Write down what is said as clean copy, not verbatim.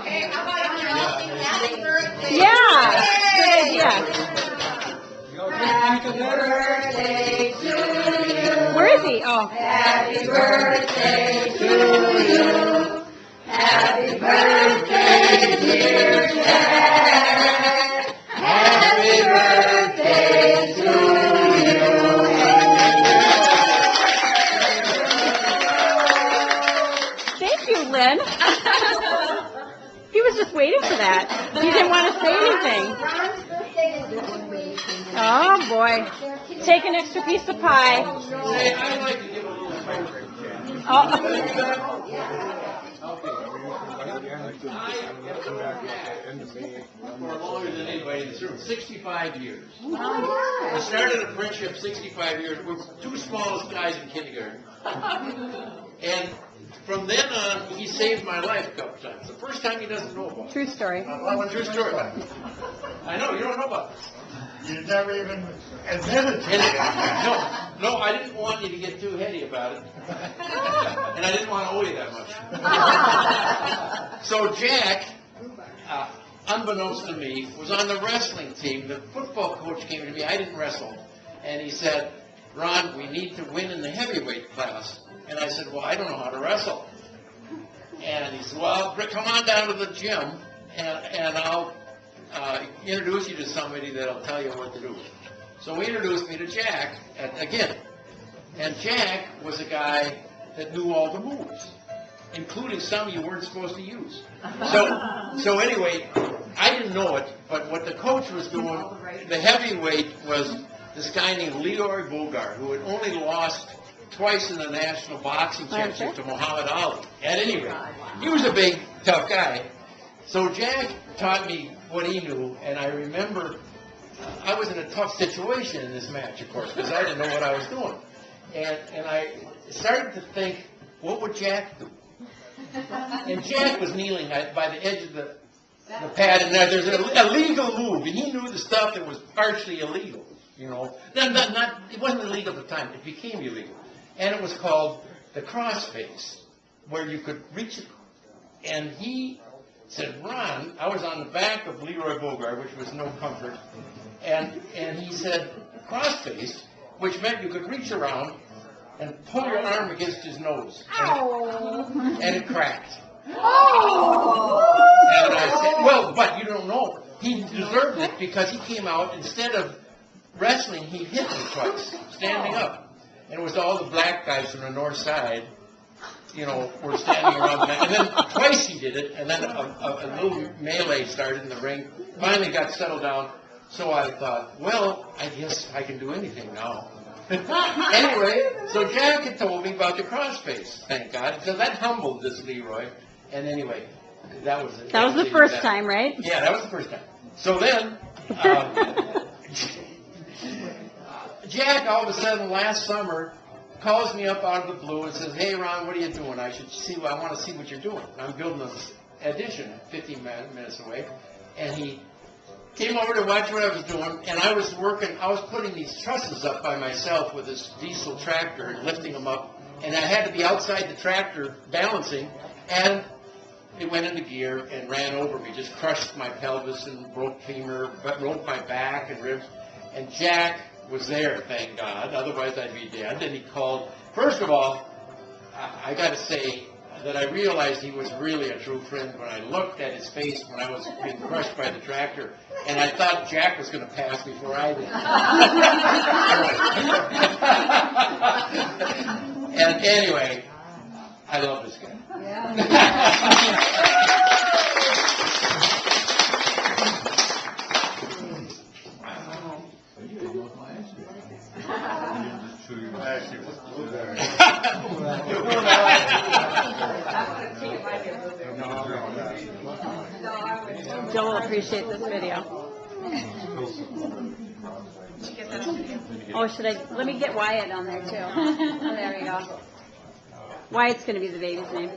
Okay, how about you all sing happy birthday? Yeah. Good idea. Happy birthday to you. Where is he? Oh. Happy birthday to you. Happy birthday, dear Jack. Happy birthday to you. Thank you, Lynn. He was just waiting for that. He didn't want to say anything. Ron's birthday is this week. Oh, boy. Take an extra piece of pie. Hey, I'd like to give a little favorite. Oh. I have known Jack for longer than anybody in this room, 65 years. We started a friendship 65 years. We were two smallest guys in kindergarten. And from then on, he saved my life a couple times. The first time he doesn't know about it. True story. True story. I know, you don't know about this. You never even admitted to it. No, I didn't want you to get too heady about it. And I didn't want to owe you that much. So Jack, unbeknownst to me, was on the wrestling team. The football coach came to me. I didn't wrestle. And he said, Ron, we need to win in the heavyweight class. And I said, well, I don't know how to wrestle. And he said, well, come on down to the gym, and I'll introduce you to somebody that'll tell you what to do. So he introduced me to Jack, again. And Jack was a guy that knew all the moves, including some you weren't supposed to use. So anyway, I didn't know it, but what the coach was doing, the heavyweight was this guy named Leroy Bogart, who had only lost twice in the national boxing championship to Muhammad Ali. At any rate, he was a big, tough guy. So Jack taught me what he knew, and I remember I was in a tough situation in this match, of course, because I didn't know what I was doing. And I started to think, what would Jack do? And Jack was kneeling by the edge of the pad, and there's an illegal move, and he knew the stuff that was partially illegal, you know. It wasn't illegal at the time, it became illegal. And it was called the crossface, where you could reach it. And he said, Ron, I was on the back of Leroy Bogart, which was no comfort, and he said, crossface, which meant you could reach around and pull your arm against his nose. And it cracked. And I said, well, but you don't know. He deserved it because he came out, instead of wrestling, he hit me twice, standing up. And it was all the black guys from the north side, you know, were standing around the back. And then twice he did it, and then a little melee started in the ring. Finally got settled down. So I thought, well, I guess I can do anything now. Anyway, so Jack had told me about the crossface, thank God. So that humbled this Leroy. And anyway, that was That was the first time, right? Yeah, that was the first time. So then, Jack, all of a sudden, last summer, calls me up out of the blue and says, hey, Ron, what are you doing? I want to see what you're doing. I'm building this addition 15 minutes away. And he came over to watch what I was doing, and I was putting these trusses up by myself with this diesel tractor and lifting them up. And I had to be outside the tractor balancing, and it went into gear and ran over me, just crushed my pelvis and broke femur, broke my back and ribs. And Jack was there, thank God, otherwise I'd be dead. And he called. First of all, I got to say that I realized he was really a true friend when I looked at his face when I was being crushed by the tractor, and I thought Jack was going to pass before I did. And anyway, I love this guy. Joel will appreciate this video. Oh, let me get Wyatt on there too. Oh, there we go. Wyatt's going to be the baby's name.